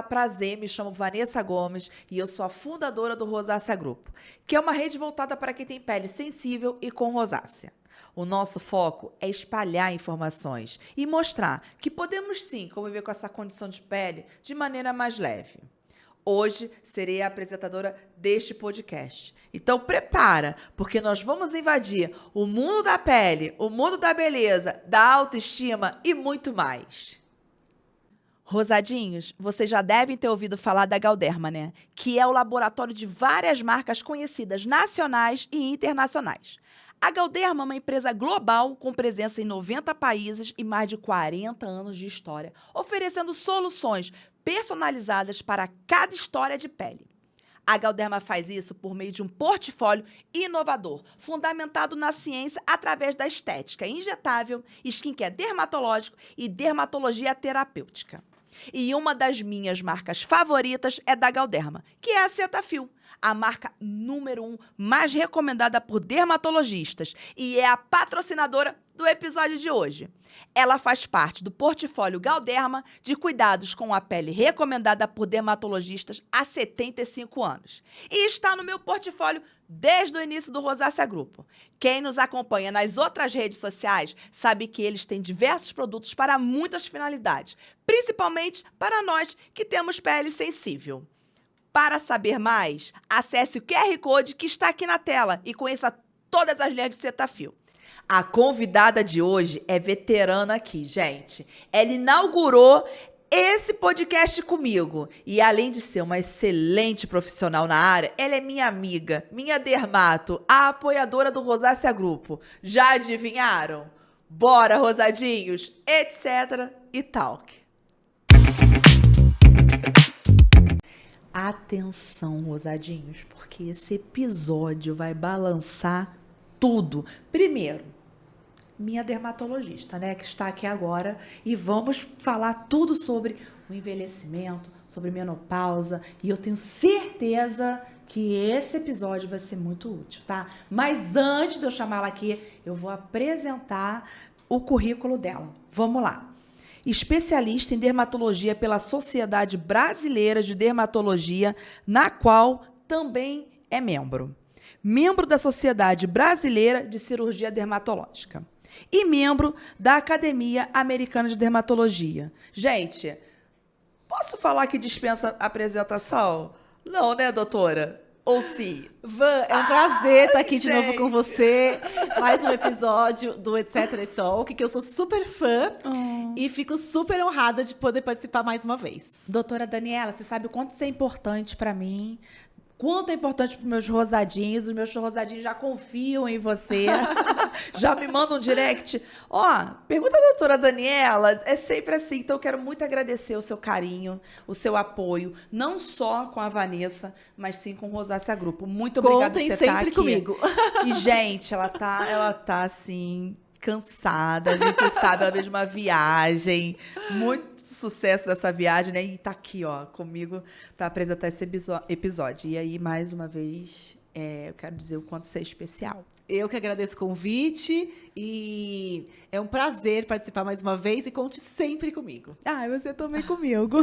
prazer, me chamo Vanessa Gomes e eu sou a fundadora do Rosácea Grupo, que é uma rede voltada para quem tem pele sensível e com rosácea. O nosso foco é espalhar informações e mostrar que podemos sim conviver com essa condição de pele de maneira mais leve. Hoje serei a apresentadora deste podcast. Então prepara, porque nós vamos invadir o mundo da pele, o mundo da beleza, da autoestima e muito mais. Rosadinhos, vocês já devem ter ouvido falar da Galderma, né? Que é o laboratório de várias marcas conhecidas nacionais e internacionais. A Galderma é uma empresa global com presença em 90 países e mais de 40 anos de história, oferecendo soluções personalizadas para cada história de pele. A Galderma faz isso por meio de um portfólio inovador, fundamentado na ciência através da estética injetável, skincare dermatológico e dermatologia terapêutica. E uma das minhas marcas favoritas é da Galderma, que é a Cetaphil, a marca número 1 mais recomendada por dermatologistas e é a patrocinadora do episódio de hoje. Ela faz parte do portfólio Galderma de cuidados com a pele recomendada por dermatologistas há 75 anos. E está no meu portfólio desde o início do Rosácea Grupo. Quem nos acompanha nas outras redes sociais sabe que eles têm diversos produtos para muitas finalidades, principalmente para nós que temos pele sensível. Para saber mais, acesse o QR Code que está aqui na tela e conheça todas as linhas de Cetaphil. A convidada de hoje é veterana aqui, gente. Ela inaugurou esse podcast comigo. E além de ser uma excelente profissional na área, ela é minha amiga, minha dermato, a apoiadora do Rosácea Grupo. Já adivinharam? Bora, rosadinhos, etc. e talk. Atenção, rosadinhos, porque esse episódio vai balançar tudo. Primeiro, minha dermatologista, né, que está aqui agora, e vamos falar tudo sobre o envelhecimento, sobre menopausa, e eu tenho certeza que esse episódio vai ser muito útil, tá? Mas antes de eu chamá-la aqui, eu vou apresentar o currículo dela. Vamos lá. Especialista em dermatologia pela Sociedade Brasileira de Dermatologia, na qual também é membro. Membro da Sociedade Brasileira de Cirurgia Dermatológica. E membro da Academia Americana de Dermatologia. Gente, posso falar que dispensa apresentação? Não, né, doutora? Ou sim? Van, é um prazer estar aqui de novo com você. Mais um episódio do Etc. Talk, que eu sou super fã e fico super honrada de poder participar mais uma vez. Doutora Daniela, você sabe o quanto isso é importante para mim. Quanto é importante para os meus rosadinhos já confiam em você, já me mandam um direct. Pergunta da doutora Daniela, é sempre assim, então eu quero muito agradecer o seu carinho, o seu apoio, não só com a Vanessa, mas sim com o Rosácea Grupo. Muito obrigada por você estar aqui. Contem sempre comigo. E, gente, ela tá assim, cansada, a gente sabe, ela veio de uma viagem, muito sucesso dessa viagem, né? E tá aqui, ó, comigo para apresentar esse episódio. E aí, mais uma vez, eu quero dizer o quanto você é especial. Eu que agradeço o convite e é um prazer participar mais uma vez e conte sempre comigo. Você também comigo.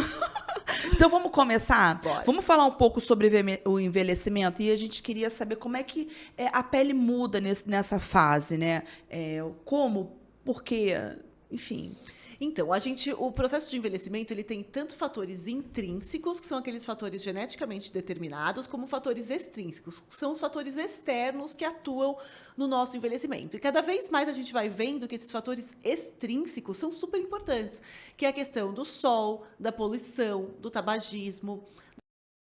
Então, vamos começar? Bora. Vamos falar um pouco sobre o envelhecimento e a gente queria saber como é que a pele muda nessa fase, né? Como, por quê, enfim... Então, o processo de envelhecimento, ele tem tanto fatores intrínsecos, que são aqueles fatores geneticamente determinados, como fatores extrínsecos, que são os fatores externos que atuam no nosso envelhecimento. E cada vez mais a gente vai vendo que esses fatores extrínsecos são super importantes, que é a questão do sol, da poluição, do tabagismo,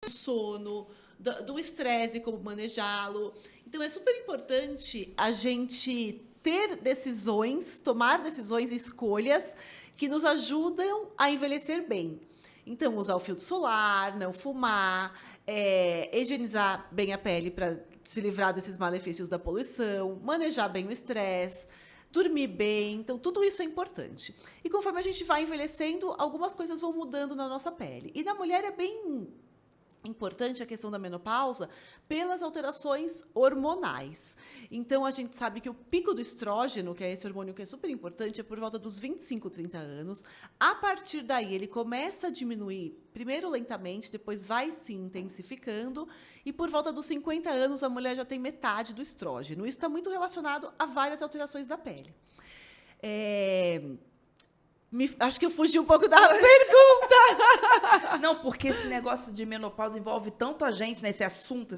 do sono, do estresse, como manejá-lo. Então, é super importante a gente ter decisões, tomar decisões e escolhas que nos ajudam a envelhecer bem. Então, usar o filtro solar, não fumar, higienizar bem a pele para se livrar desses malefícios da poluição, manejar bem o estresse, dormir bem. Então, tudo isso é importante. E conforme a gente vai envelhecendo, algumas coisas vão mudando na nossa pele. E na mulher é bem importante a questão da menopausa pelas alterações hormonais. Então, a gente sabe que o pico do estrógeno, que é esse hormônio que é super importante, é por volta dos 25, 30 anos. A partir daí, ele começa a diminuir, primeiro lentamente, depois vai se intensificando, e por volta dos 50 anos, a mulher já tem metade do estrógeno. Isso está muito relacionado a várias alterações da pele. Acho que eu fugi um pouco da pergunta. Não, porque esse negócio de menopausa envolve tanto a gente, né? Esse assunto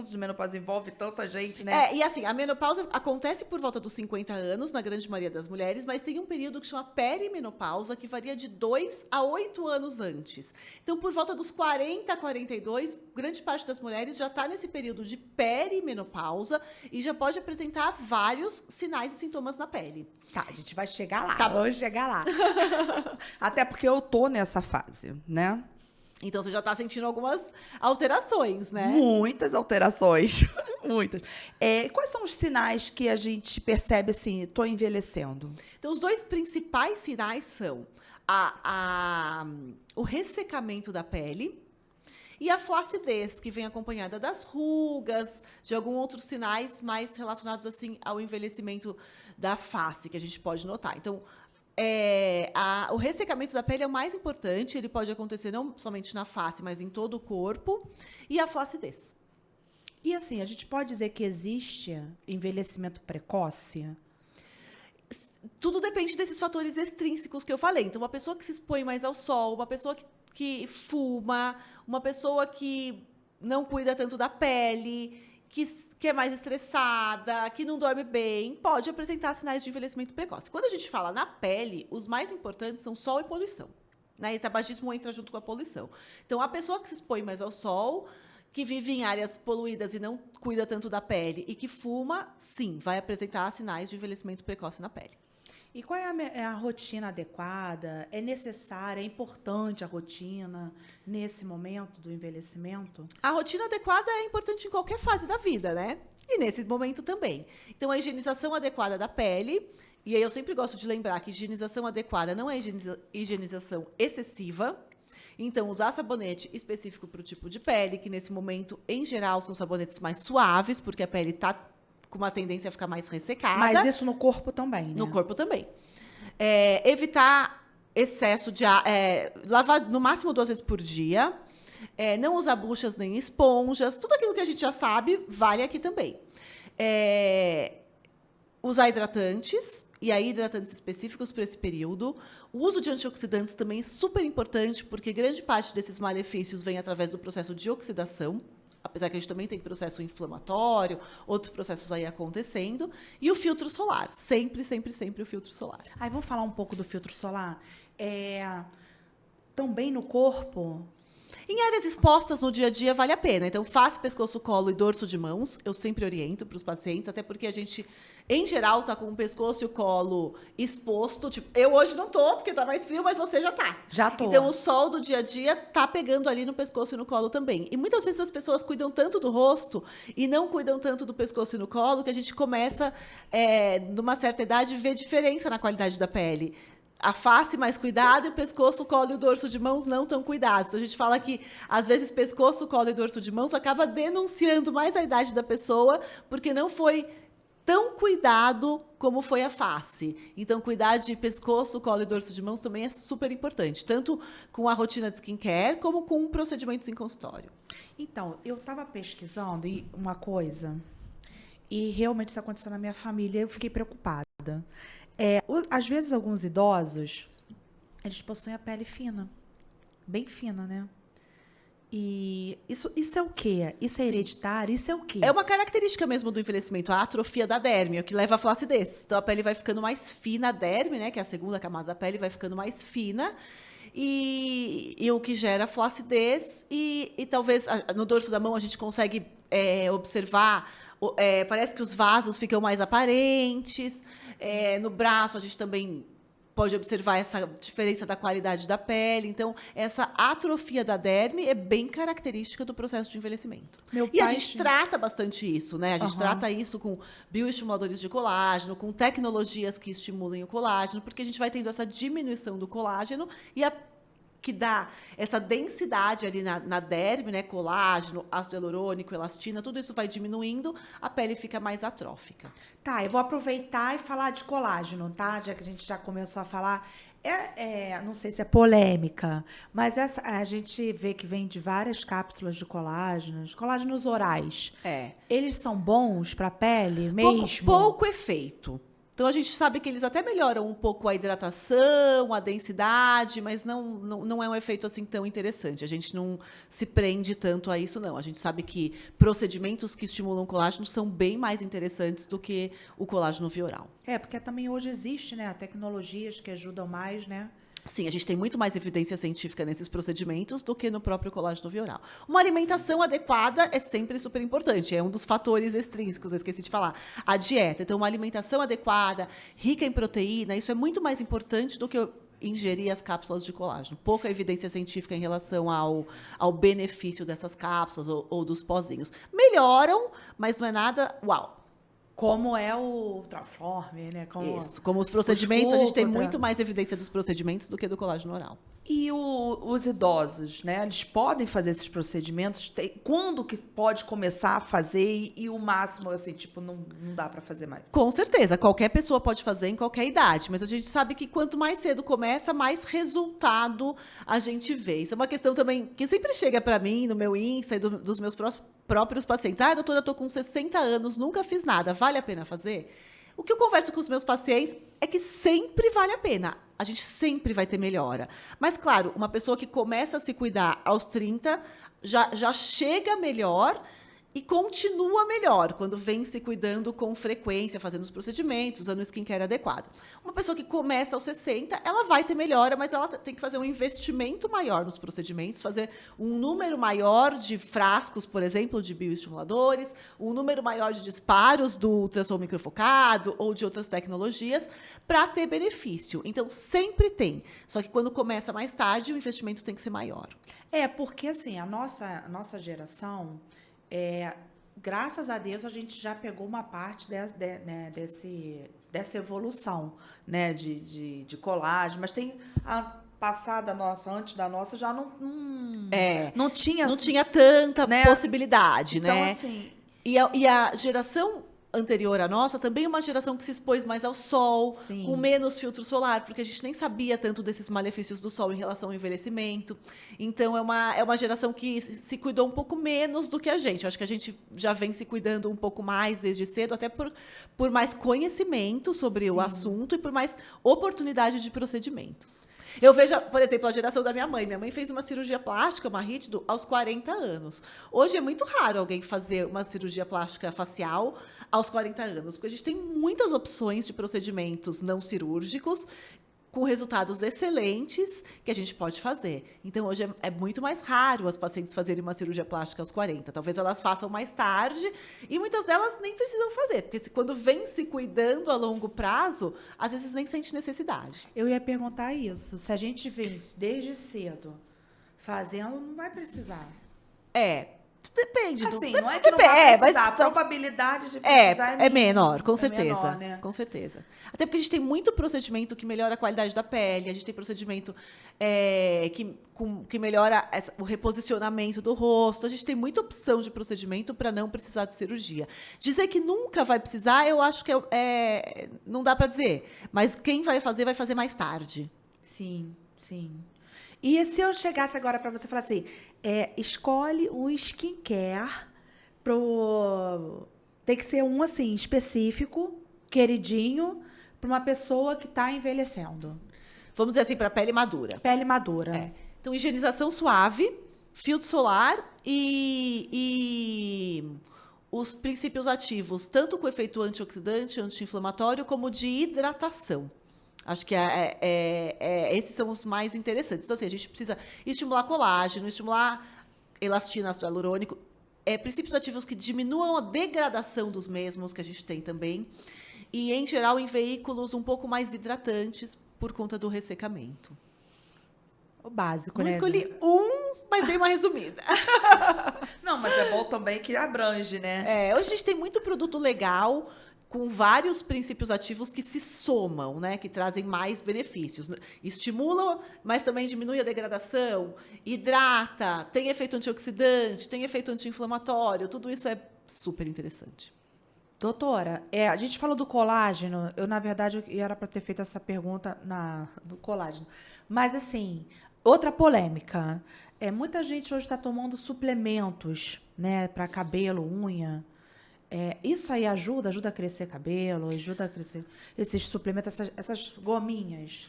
de menopausa envolve tanta gente, né? E assim, a menopausa acontece por volta dos 50 anos, na grande maioria das mulheres, mas tem um período que chama perimenopausa, que varia de 2 a 8 anos antes. Então, por volta dos 40 a 42, grande parte das mulheres já está nesse período de perimenopausa e já pode apresentar vários sinais e sintomas na pele. Tá, a gente vai chegar lá. Tá, vamos chegar lá. Até porque eu tô nessa fase, né? Então, você já está sentindo algumas alterações, né? Muitas alterações. Muitas. Quais são os sinais que a gente percebe assim, tô envelhecendo? Então, os dois principais sinais são o ressecamento da pele e a flacidez, que vem acompanhada das rugas, de alguns outros sinais mais relacionados assim ao envelhecimento da face, que a gente pode notar. Então, o ressecamento da pele é o mais importante, ele pode acontecer não somente na face, mas em todo o corpo, e a flacidez. E assim, a gente pode dizer que existe envelhecimento precoce? Tudo depende desses fatores extrínsecos que eu falei. Então, uma pessoa que se expõe mais ao sol, uma pessoa que fuma, uma pessoa que não cuida tanto da pele, que é mais estressada, que não dorme bem, pode apresentar sinais de envelhecimento precoce. Quando a gente fala na pele, os mais importantes são sol e poluição, né? E tabagismo entra junto com a poluição. Então, a pessoa que se expõe mais ao sol, que vive em áreas poluídas e não cuida tanto da pele e que fuma, sim, vai apresentar sinais de envelhecimento precoce na pele. E qual é a rotina adequada? É necessária, é importante a rotina nesse momento do envelhecimento? A rotina adequada é importante em qualquer fase da vida, né? E nesse momento também. Então, a higienização adequada da pele, e aí eu sempre gosto de lembrar que higienização adequada não é higienização excessiva. Então, usar sabonete específico para o tipo de pele, que nesse momento, em geral, são sabonetes mais suaves, porque a pele está com uma tendência a ficar mais ressecada. Mas isso no corpo também, né? No corpo também. Evitar excesso de lavar no máximo 2 vezes por dia. Não usar buchas nem esponjas. Tudo aquilo que a gente já sabe vale aqui também. Usar hidratantes, e aí hidratantes específicos para esse período. O uso de antioxidantes também é super importante, porque grande parte desses malefícios vem através do processo de oxidação. Apesar que a gente também tem processo inflamatório, outros processos aí acontecendo. E o filtro solar. Sempre, sempre, sempre o filtro solar. Aí vamos falar um pouco do filtro solar. Também no corpo? Em áreas expostas no dia a dia vale a pena. Então, face, pescoço, colo e dorso de mãos, eu sempre oriento para os pacientes, até porque a gente, em geral, está com o pescoço e o colo exposto. Tipo, eu hoje não tô, porque tá mais frio, mas você já tá. Já tô. Então, o sol do dia a dia tá pegando ali no pescoço e no colo também. E muitas vezes as pessoas cuidam tanto do rosto e não cuidam tanto do pescoço e no colo, que a gente começa, numa certa idade, ver diferença na qualidade da pele. A face mais cuidado e o pescoço, o colo e o dorso de mãos não tão cuidados. Então, a gente fala que, às vezes, pescoço, colo e dorso de mãos acaba denunciando mais a idade da pessoa, porque não foi tão cuidado como foi a face. Então, cuidar de pescoço, colo e dorso de mãos também é super importante, tanto com a rotina de skincare, como com procedimentos em consultório. Então, eu estava pesquisando uma coisa, e realmente isso aconteceu na minha família, eu fiquei preocupada. Às vezes, alguns idosos, eles possuem a pele fina. Bem fina, né? E isso é o quê? Isso é hereditário? Isso é o quê? É uma característica mesmo do envelhecimento, a atrofia da derme, o que leva à flacidez. Então, a pele vai ficando mais fina, a derme, né, que é a segunda camada da pele, vai ficando mais fina, e o que gera flacidez. E talvez, no dorso da mão, a gente consegue observar, parece que os vasos ficam mais aparentes. No braço, a gente também pode observar essa diferença da qualidade da pele. Então, essa atrofia da derme é bem característica do processo de envelhecimento. E a gente trata bastante isso, né? A gente trata isso com bioestimuladores de colágeno, com tecnologias que estimulem o colágeno, porque a gente vai tendo essa diminuição do colágeno e a que dá essa densidade ali na derme, né? Colágeno, ácido hialurônico, elastina, tudo isso vai diminuindo, a pele fica mais atrófica. Tá, eu vou aproveitar e falar de colágeno, tá? Já que a gente já começou a falar. Não sei se é polêmica, mas a gente vê que vem de várias cápsulas de colágenos orais. Eles são bons para a pele mesmo? Pouco efeito. Então, a gente sabe que eles até melhoram um pouco a hidratação, a densidade, mas não é um efeito assim tão interessante. A gente não se prende tanto a isso, não. A gente sabe que procedimentos que estimulam colágeno são bem mais interessantes do que o colágeno via oral. Porque também hoje existe, né, tecnologias que ajudam mais, né? Sim, a gente tem muito mais evidência científica nesses procedimentos do que no próprio colágeno via oral. Uma alimentação adequada é sempre super importante, é um dos fatores extrínsecos, eu esqueci de falar. A dieta, então uma alimentação adequada, rica em proteína, isso é muito mais importante do que ingerir as cápsulas de colágeno. Pouca evidência científica em relação ao benefício dessas cápsulas ou dos pozinhos. Melhoram, mas não é nada uau. Como é o Transform, né? Como os procedimentos, a gente tem muito mais evidência dos procedimentos do que do colágeno oral. E os idosos, né? Eles podem fazer esses procedimentos? Quando que pode começar a fazer e o máximo, assim, tipo, não dá para fazer mais? Com certeza, qualquer pessoa pode fazer em qualquer idade, mas a gente sabe que quanto mais cedo começa, mais resultado a gente vê. Isso é uma questão também que sempre chega para mim, no meu Insta e dos meus próprios pacientes. Doutora, eu tô com 60 anos, nunca fiz nada, vale a pena fazer? O que eu converso com os meus pacientes é que sempre vale a pena. A gente sempre vai ter melhora. Mas, claro, uma pessoa que começa a se cuidar aos 30 já chega melhor e continua melhor quando vem se cuidando com frequência, fazendo os procedimentos, usando o skincare adequado. Uma pessoa que começa aos 60, ela vai ter melhora, mas ela tem que fazer um investimento maior nos procedimentos, fazer um número maior de frascos, por exemplo, de bioestimuladores, um número maior de disparos do ultrassom microfocado ou de outras tecnologias para ter benefício. Então, sempre tem. Só que quando começa mais tarde, o investimento tem que ser maior. Porque assim, a nossa geração... graças a Deus, a gente já pegou uma parte dessa evolução, né, de colagem, mas tem a passada nossa, antes da nossa, já não tinha... Não tinha tanta, né, possibilidade, então, né? Assim... E a geração anterior à nossa, também uma geração que se expôs mais ao sol, Sim, com menos filtro solar, porque a gente nem sabia tanto desses malefícios do sol em relação ao envelhecimento. Então, é uma geração que se cuidou um pouco menos do que a gente. Eu acho que a gente já vem se cuidando um pouco mais desde cedo, até por mais conhecimento sobre, sim, o assunto e por mais oportunidade de procedimentos. Sim. Eu vejo, por exemplo, a geração da minha mãe. Minha mãe fez uma cirurgia plástica, uma rígido, aos 40 anos. Hoje é muito raro alguém fazer uma cirurgia plástica facial aos 40 anos, porque a gente tem muitas opções de procedimentos não cirúrgicos com resultados excelentes que a gente pode fazer. Então, hoje é muito mais raro as pacientes fazerem uma cirurgia plástica aos 40. Talvez elas façam mais tarde e muitas delas nem precisam fazer, porque quando vem se cuidando a longo prazo, às vezes nem sente necessidade. Eu ia perguntar isso. Se a gente vem desde cedo fazendo, não vai precisar. Depende. Assim, não é que não vai precisar, a probabilidade de precisar é menor, com certeza. Menor, né? Com certeza. Até porque a gente tem muito procedimento que melhora a qualidade da pele, a gente tem procedimento que melhora o reposicionamento do rosto, a gente tem muita opção de procedimento para não precisar de cirurgia. Dizer que nunca vai precisar, eu acho que não dá para dizer. Mas quem vai fazer mais tarde. Sim, sim. E se eu chegasse agora para você e falar assim, escolhe um skincare tem que ser um assim específico, queridinho, para uma pessoa que está envelhecendo. Vamos dizer assim, para pele madura. Pele madura. Então, higienização suave, filtro solar e os princípios ativos, tanto com efeito antioxidante, anti-inflamatório, como de hidratação. Acho que esses são os mais interessantes. Então, assim, a gente precisa estimular colágeno, estimular elastina, ácido hialurônico, princípios ativos que diminuam a degradação dos mesmos, que a gente tem também, e, em geral, em veículos um pouco mais hidratantes por conta do ressecamento. O básico, Não né? escolhi mas dei uma resumida. Não, mas é bom também que abrange, né? Hoje a gente tem muito produto legal, com vários princípios ativos que se somam, né? Que trazem mais benefícios. Estimulam, mas também diminui a degradação, hidrata, tem efeito antioxidante, tem efeito anti-inflamatório, tudo isso é super interessante. Doutora, a gente falou do colágeno. Eu, na verdade, era para ter feito essa pergunta do colágeno. Mas, assim, outra polêmica. Muita gente hoje está tomando suplementos, né, para cabelo, unha. Isso aí ajuda a crescer cabelo, ajuda a crescer esses suplementos, essas gominhas.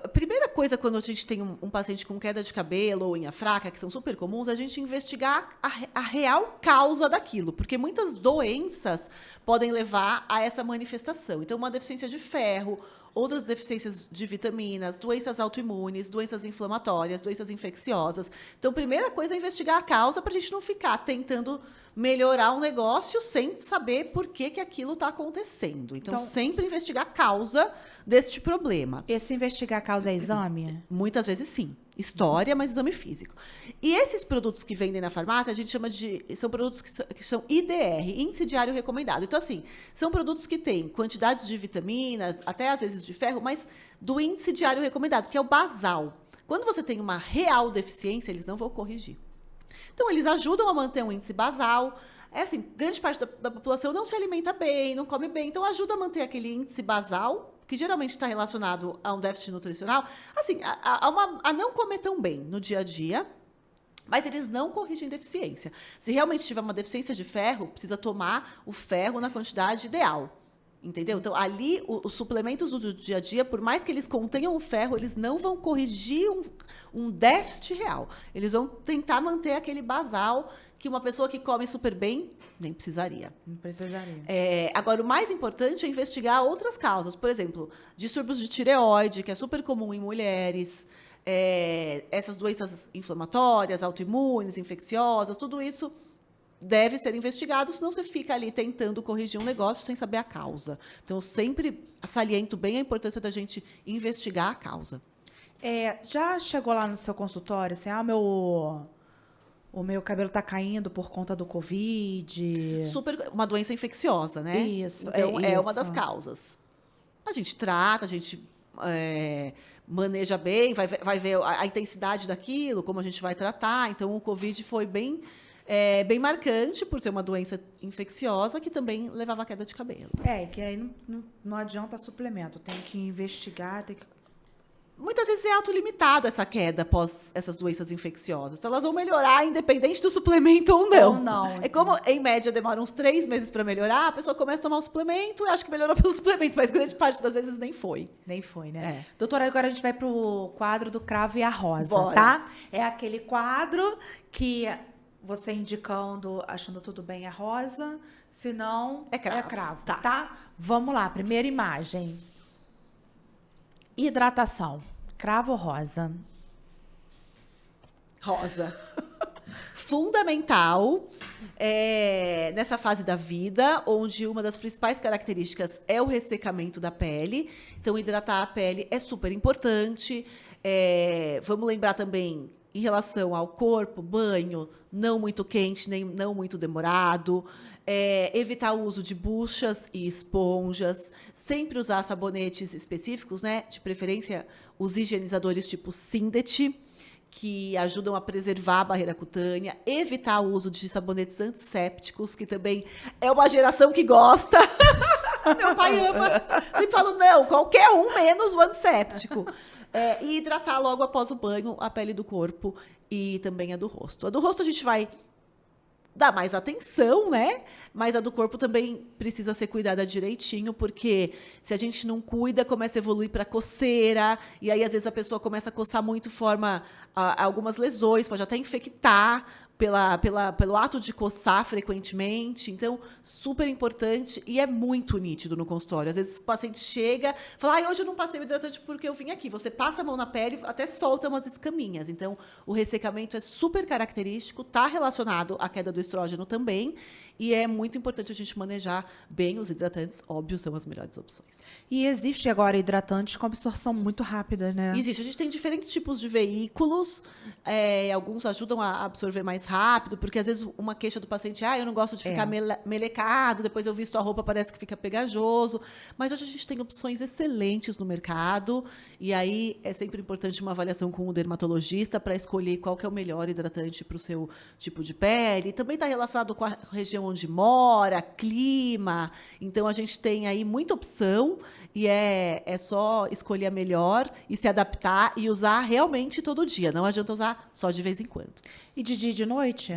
A primeira coisa quando a gente tem um paciente com queda de cabelo ou unha fraca, que são super comuns, a gente investigar a real causa daquilo, porque muitas doenças podem levar a essa manifestação. Então, uma deficiência de ferro, outras deficiências de vitaminas, doenças autoimunes, doenças inflamatórias, doenças infecciosas. Então, primeira coisa é investigar a causa para a gente não ficar tentando melhorar um negócio sem saber por que aquilo está acontecendo. Então, sempre investigar a causa deste problema. Esse investigar a causa é exame? Muitas vezes, sim. História, mas exame físico. E esses produtos que vendem na farmácia, a gente chama são produtos que são IDR, Índice Diário Recomendado. Então, assim, são produtos que têm quantidades de vitaminas, até às vezes de ferro, mas do Índice Diário Recomendado, que é o basal. Quando você tem uma real deficiência, eles não vão corrigir. Então, eles ajudam a manter um índice basal. Assim, grande parte da população não se alimenta bem, não come bem. Então, ajuda a manter aquele índice basal, que geralmente está relacionado a um déficit nutricional, assim, a não comer tão bem no dia a dia, mas eles não corrigem deficiência. Se realmente tiver uma deficiência de ferro, precisa tomar o ferro na quantidade ideal. Entendeu? Então, ali, os suplementos do dia a dia, por mais que eles contenham o ferro, eles não vão corrigir um déficit real. Eles vão tentar manter aquele basal que uma pessoa que come super bem nem precisaria. Não precisaria. Agora, o mais importante é investigar outras causas. Por exemplo, distúrbios de tireoide, que é super comum em mulheres, essas doenças inflamatórias, autoimunes, infecciosas, tudo isso deve ser investigado, senão você fica ali tentando corrigir um negócio sem saber a causa. Então, eu sempre saliento bem a importância da gente investigar a causa. Já chegou lá no seu consultório, assim, o meu cabelo está caindo por conta do Covid? Uma doença infecciosa, né? Isso, então, é uma isso. das causas. A gente trata, a gente maneja bem, vai ver a intensidade daquilo, como a gente vai tratar. Então, o Covid foi bem marcante por ser uma doença infecciosa que também levava à queda de cabelo. Que aí não adianta suplemento, tem que investigar, tem que... Muitas vezes é autolimitado essa queda após essas doenças infecciosas. Elas vão melhorar independente do suplemento ou não. Ou não. É como, em média, demora uns 3 meses para melhorar, a pessoa começa a tomar um suplemento e acha que melhorou pelo suplemento, mas grande parte das vezes nem foi. Nem foi, né? Doutora, agora a gente vai pro quadro do cravo e a rosa, Bora. tá? É aquele quadro que você indicando, achando tudo bem, é rosa, se não, é cravo. Tá? Vamos lá, primeira imagem. Hidratação. Cravo ou rosa? Rosa. Fundamental nessa fase da vida, onde uma das principais características é o ressecamento da pele. Então, hidratar a pele é super importante. Vamos lembrar também, em relação ao corpo, banho não muito quente, nem não muito demorado. Evitar o uso de buchas e esponjas. Sempre usar sabonetes específicos, né? De preferência, os higienizadores tipo Sindet, que ajudam a preservar a barreira cutânea. Evitar o uso de sabonetes antissépticos, que também é uma geração que gosta. Meu pai ama. Sempre falo, não, qualquer um menos o antisséptico. E hidratar logo após o banho a pele do corpo e também a do rosto. A do rosto a gente vai dar mais atenção, né? Mas a do corpo também precisa ser cuidada direitinho, porque se a gente não cuida, começa a evoluir para coceira, e aí às vezes a pessoa começa a coçar muito, forma algumas lesões, pode até infectar pelo ato de coçar frequentemente. Então, super importante e é muito nítido no consultório. Às vezes o paciente chega, fala, hoje eu não passei o hidratante porque eu vim aqui. Você passa a mão na pele, até solta umas escaminhas. Então, o ressecamento é super característico, está relacionado à queda do estrógeno também, e é muito importante a gente manejar bem os hidratantes. Óbvio, são as melhores opções. E existe agora hidratantes com absorção muito rápida, né? Existe. A gente tem diferentes tipos de veículos, alguns ajudam a absorver mais rápido, porque às vezes uma queixa do paciente, eu não gosto de ficar melecado, depois eu visto a roupa, parece que fica pegajoso. Mas hoje a gente tem opções excelentes no mercado, e aí é sempre importante uma avaliação com o dermatologista para escolher qual que é o melhor hidratante para o seu tipo de pele. Também está relacionado com a região onde mora, clima. Então, a gente tem aí muita opção, e é só escolher a melhor e se adaptar e usar realmente todo dia. Não adianta usar só de vez em quando. E de dia e de noite?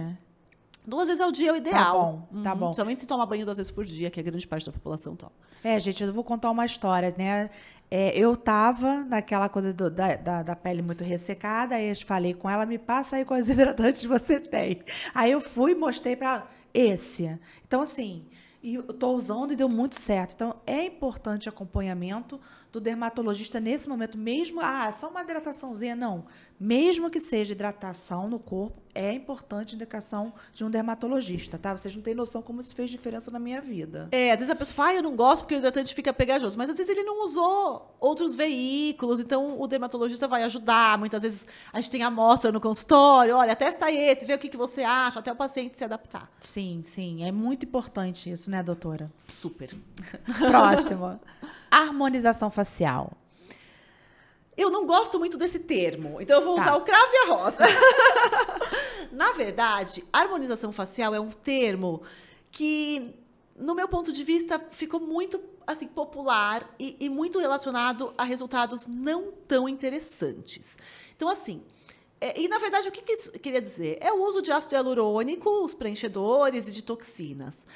2 vezes ao dia é o ideal. Tá bom. Principalmente se toma banho 2 vezes por dia, que a grande parte da população toma. Gente, eu vou contar uma história, né? Eu tava naquela coisa da pele muito ressecada, aí eu falei com ela, me passa aí quais hidratantes você tem. Aí eu fui e mostrei para ela, esse. Então, assim, e eu tô usando e deu muito certo. Então, é importante acompanhamento do dermatologista nesse momento, mesmo, só uma hidrataçãozinha, não. Mesmo que seja hidratação no corpo, é importante a indicação de um dermatologista, tá? Vocês não têm noção como isso fez diferença na minha vida. Às vezes a pessoa fala, eu não gosto porque o hidratante fica pegajoso, mas às vezes ele não usou outros veículos, então o dermatologista vai ajudar. Muitas vezes a gente tem amostra no consultório, olha, testa esse, vê o que você acha, até o paciente se adaptar. Sim, é muito importante isso, né, doutora? Super. Próximo. Harmonização facial. Eu não gosto muito desse termo, então eu vou usar o cravo e a rosa. Na verdade, harmonização facial é um termo que, no meu ponto de vista, ficou muito assim, popular e muito relacionado a resultados não tão interessantes. Então, assim, e na verdade, o que isso queria dizer? É o uso de ácido hialurônico, os preenchedores e de toxinas.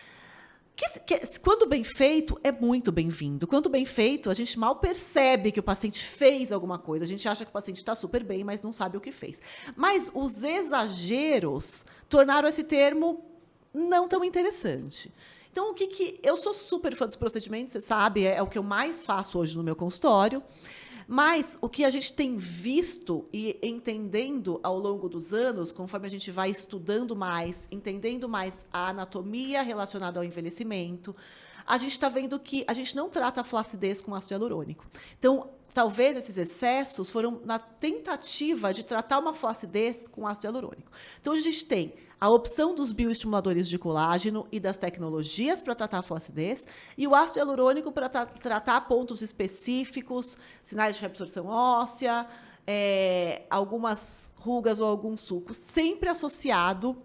Quando bem feito, é muito bem-vindo. Quando bem feito, a gente mal percebe que o paciente fez alguma coisa. A gente acha que o paciente está super bem, mas não sabe o que fez. Mas os exageros tornaram esse termo não tão interessante. Então, eu sou super fã dos procedimentos, você sabe, é o que eu mais faço hoje no meu consultório. Mas o que a gente tem visto e entendendo ao longo dos anos, conforme a gente vai estudando mais, entendendo mais a anatomia relacionada ao envelhecimento, a gente está vendo que a gente não trata a flacidez com ácido hialurônico. Então, talvez esses excessos foram na tentativa de tratar uma flacidez com ácido hialurônico. Então, a gente tem a opção dos bioestimuladores de colágeno e das tecnologias para tratar a flacidez, e o ácido hialurônico para tratar pontos específicos, sinais de reabsorção óssea, algumas rugas ou alguns sulcos, sempre associado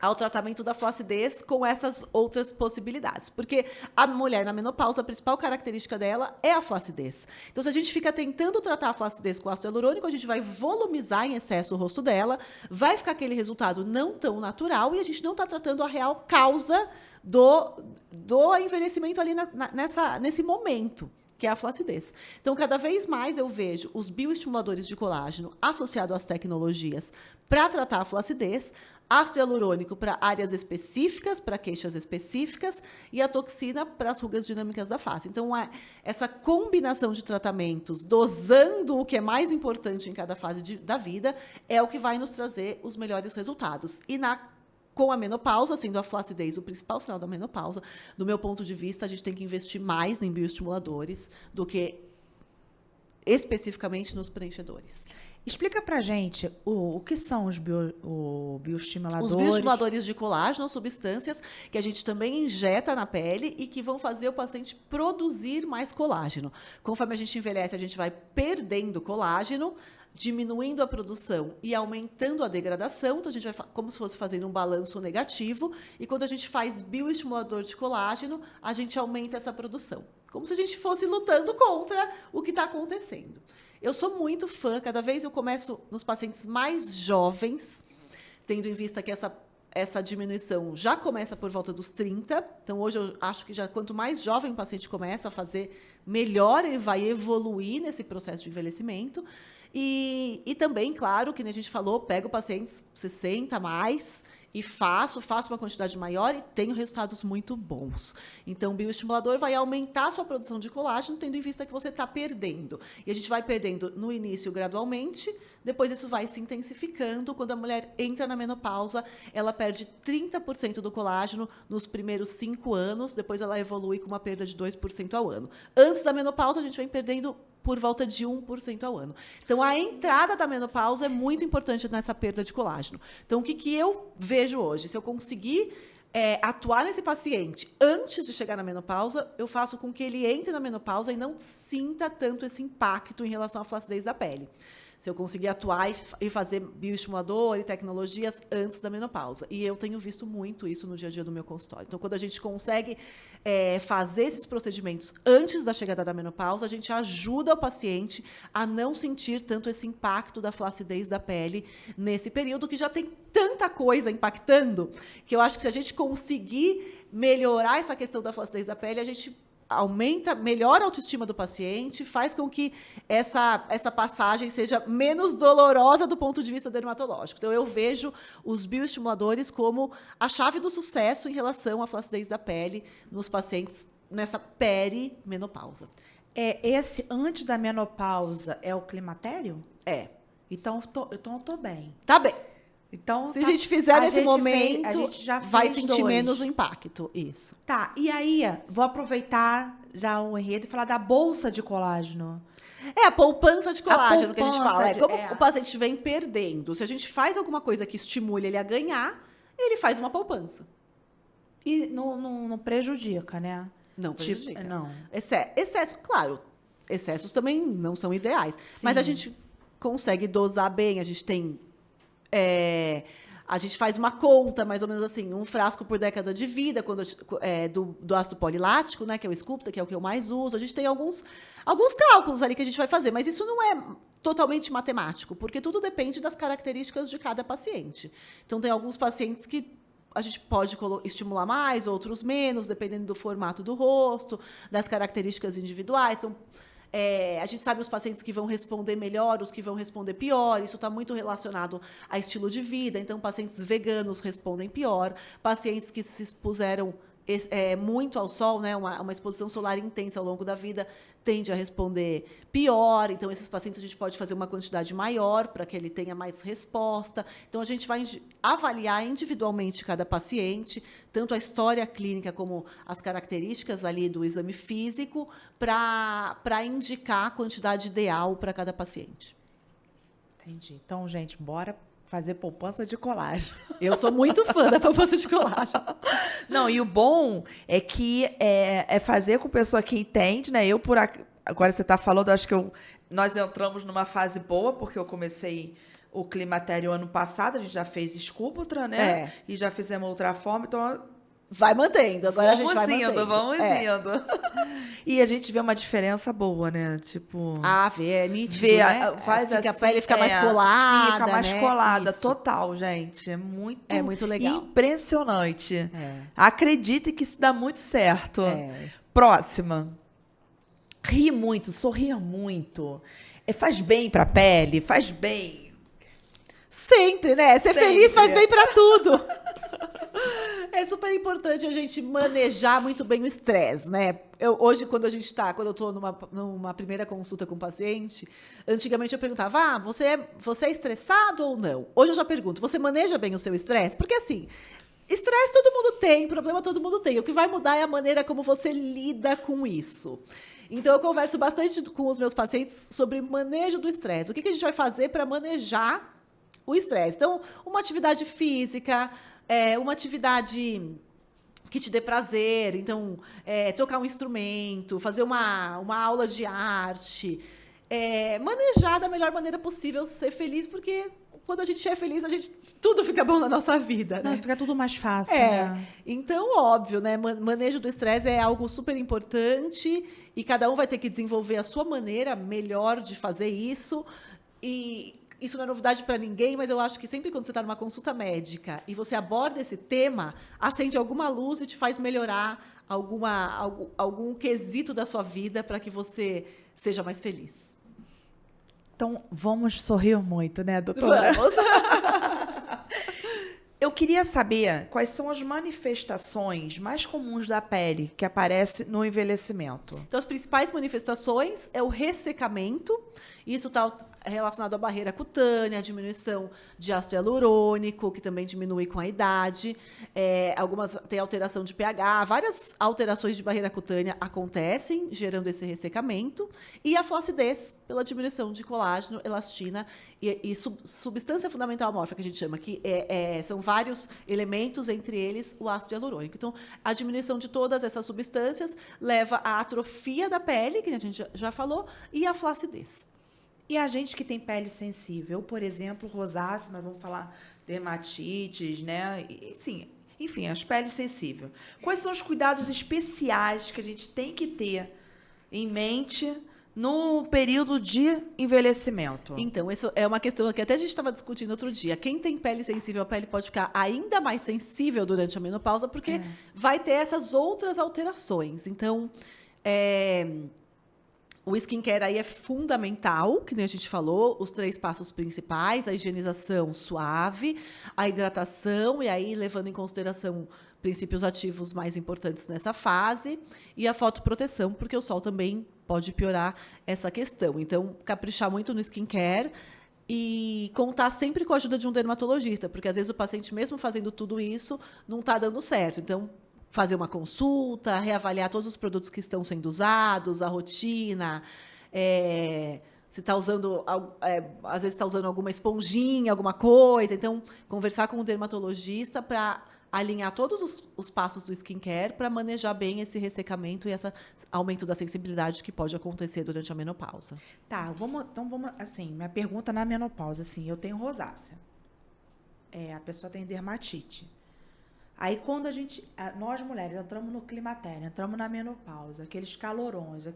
ao tratamento da flacidez com essas outras possibilidades. Porque a mulher na menopausa, a principal característica dela é a flacidez. Então, se a gente fica tentando tratar a flacidez com ácido hialurônico, a gente vai volumizar em excesso o rosto dela, vai ficar aquele resultado não tão natural e a gente não está tratando a real causa do envelhecimento ali nesse momento, que é a flacidez. Então, cada vez mais eu vejo os bioestimuladores de colágeno associados às tecnologias para tratar a flacidez, ácido hialurônico para áreas específicas, para queixas específicas, e a toxina para as rugas dinâmicas da face. Então, essa combinação de tratamentos, dosando o que é mais importante em cada fase da vida, é o que vai nos trazer os melhores resultados. E com a menopausa, sendo a flacidez o principal sinal da menopausa, do meu ponto de vista, a gente tem que investir mais em bioestimuladores do que especificamente nos preenchedores. Explica pra gente o que são os bioestimuladores. Os bioestimuladores de colágeno, substâncias que a gente também injeta na pele e que vão fazer o paciente produzir mais colágeno. Conforme a gente envelhece, a gente vai perdendo colágeno, diminuindo a produção e aumentando a degradação. Então, a gente vai como se fosse fazendo um balanço negativo. E quando a gente faz bioestimulador de colágeno, a gente aumenta essa produção. Como se a gente fosse lutando contra o que está acontecendo. Eu sou muito fã, cada vez eu começo nos pacientes mais jovens, tendo em vista que essa diminuição já começa por volta dos 30. Então, hoje eu acho que quanto mais jovem o paciente começa a fazer, melhor ele vai evoluir nesse processo de envelhecimento. E também, claro, que a gente falou, pego pacientes 60 mais e faço uma quantidade maior e tenho resultados muito bons. Então, o bioestimulador vai aumentar a sua produção de colágeno, tendo em vista que você está perdendo. E a gente vai perdendo no início gradualmente, depois isso vai se intensificando. Quando a mulher entra na menopausa, ela perde 30% do colágeno nos primeiros 5 anos, depois ela evolui com uma perda de 2% ao ano. Antes da menopausa, a gente vem perdendo por volta de 1% ao ano. Então, a entrada da menopausa é muito importante nessa perda de colágeno. Então, o que eu vejo hoje? Se eu conseguir atuar nesse paciente antes de chegar na menopausa, eu faço com que ele entre na menopausa e não sinta tanto esse impacto em relação à flacidez da pele. Se eu conseguir atuar e fazer bioestimulador e tecnologias antes da menopausa. E eu tenho visto muito isso no dia a dia do meu consultório. Então, quando a gente consegue fazer esses procedimentos antes da chegada da menopausa, a gente ajuda o paciente a não sentir tanto esse impacto da flacidez da pele nesse período que já tem tanta coisa impactando, que eu acho que se a gente conseguir melhorar essa questão da flacidez da pele, a gente melhora a autoestima do paciente, faz com que essa passagem seja menos dolorosa do ponto de vista dermatológico. Então, eu vejo os bioestimuladores como a chave do sucesso em relação à flacidez da pele nos pacientes nessa perimenopausa. Esse antes da menopausa é o climatério? É. Então, eu tô bem. Tá bem. Então, se a gente fizer nesse momento, a gente já vai sentir 2. menos o impacto. Isso. Tá, e aí, vou aproveitar já o enredo e falar da bolsa de colágeno. A poupança de colágeno que a gente fala. de- Como o paciente vem perdendo, se a gente faz alguma coisa que estimule ele a ganhar, ele faz uma poupança. E não prejudica, né? Não prejudica. Não. Excesso, claro, excessos também não são ideais. Sim. Mas a gente consegue dosar bem, a gente tem... a gente faz uma conta, mais ou menos assim, 1 frasco por década de vida do ácido polilático, né, que é o Sculpta, que é o que eu mais uso. A gente tem alguns cálculos ali que a gente vai fazer, mas isso não é totalmente matemático, porque tudo depende das características de cada paciente. Então, tem alguns pacientes que a gente pode estimular mais, outros menos, dependendo do formato do rosto, das características individuais. Então, a gente sabe os pacientes que vão responder melhor, os que vão responder pior. Isso está muito relacionado a estilo de vida. Então, pacientes veganos respondem pior. Pacientes que se expuseram muito ao sol, né, uma exposição solar intensa ao longo da vida, tende a responder pior. Então, esses pacientes a gente pode fazer uma quantidade maior para que ele tenha mais resposta. Então, a gente vai avaliar individualmente cada paciente, tanto a história clínica como as características ali do exame físico, para indicar a quantidade ideal para cada paciente. Entendi. Então, gente, bora fazer poupança de colágeno. Eu sou muito fã da poupança de colágeno. Não, e o bom é que é fazer com pessoa que entende, né? Agora você está falando, acho que nós entramos numa fase boa, porque eu comecei o climatério ano passado, a gente já fez Sculptra, né? E já fizemos outra forma, então... Vai mantendo, agora a gente vai mantendo. Vamos indo. E a gente vê uma diferença boa, né? Tipo... é nítido, né? Faz a assim, pele fica mais colada, fica mais né? colada, Isso. total, gente. É muito legal. Impressionante. Acredite que isso dá muito certo. Próxima. Rir muito, sorrir muito. Faz bem pra pele, faz bem. Sempre, né? Ser Sempre. feliz faz bem pra tudo. É super importante a gente manejar muito bem o estresse, né? Hoje, quando eu estou numa primeira consulta com o paciente, antigamente eu perguntava, você é estressado ou não? Hoje eu já pergunto, você maneja bem o seu estresse? Porque assim, estresse todo mundo tem, problema todo mundo tem. O que vai mudar é a maneira como você lida com isso. Então, eu converso bastante com os meus pacientes sobre manejo do estresse. O que a gente vai fazer para manejar o estresse? Então, uma atividade física, uma atividade que te dê prazer. Então, tocar um instrumento, fazer uma aula de arte. Manejar da melhor maneira possível, ser feliz, porque quando a gente é feliz, tudo fica bom na nossa vida, né? Fica tudo mais fácil, né? Então, óbvio, né? Manejo do estresse é algo super importante e cada um vai ter que desenvolver a sua maneira melhor de fazer isso. E isso não é novidade para ninguém, mas eu acho que sempre quando você está numa consulta médica e você aborda esse tema, acende alguma luz e te faz melhorar algum quesito da sua vida para que você seja mais feliz. Então, vamos sorrir muito, né, doutora? Vamos! Eu queria saber quais são as manifestações mais comuns da pele que aparecem no envelhecimento. Então, as principais manifestações é o ressecamento. Isso está relacionado à barreira cutânea, diminuição de ácido hialurônico, que também diminui com a idade. Algumas têm alteração de pH, várias alterações de barreira cutânea acontecem, gerando esse ressecamento. E a flacidez, pela diminuição de colágeno, elastina e substância fundamental amorfa, que a gente chama, que são vários elementos, entre eles o ácido hialurônico. Então, a diminuição de todas essas substâncias leva à atrofia da pele, que a gente já falou, e à flacidez. E a gente que tem pele sensível, por exemplo, rosácea, mas vamos falar dermatites, né? E, sim, enfim, as peles sensíveis. Quais são os cuidados especiais que a gente tem que ter em mente no período de envelhecimento? Então, isso é uma questão que até a gente estava discutindo outro dia. Quem tem pele sensível, a pele pode ficar ainda mais sensível durante a menopausa, porque vai ter essas outras alterações. Então, o skincare aí é fundamental, que nem a gente falou, os 3 passos principais: a higienização suave, a hidratação, e aí levando em consideração princípios ativos mais importantes nessa fase, e a fotoproteção, porque o sol também pode piorar essa questão. Então, caprichar muito no skincare e contar sempre com a ajuda de um dermatologista, porque às vezes o paciente, mesmo fazendo tudo isso, não está dando certo. Então, fazer uma consulta, reavaliar todos os produtos que estão sendo usados, a rotina, se está usando, às vezes está usando alguma esponjinha, alguma coisa. Então, conversar com o dermatologista para alinhar todos os passos do skincare para manejar bem esse ressecamento e esse aumento da sensibilidade que pode acontecer durante a menopausa. Tá, vamos, assim, minha pergunta na menopausa, assim, eu tenho rosácea. A pessoa tem dermatite. Aí, quando nós mulheres entramos no climatério, entramos na menopausa, aqueles calorões,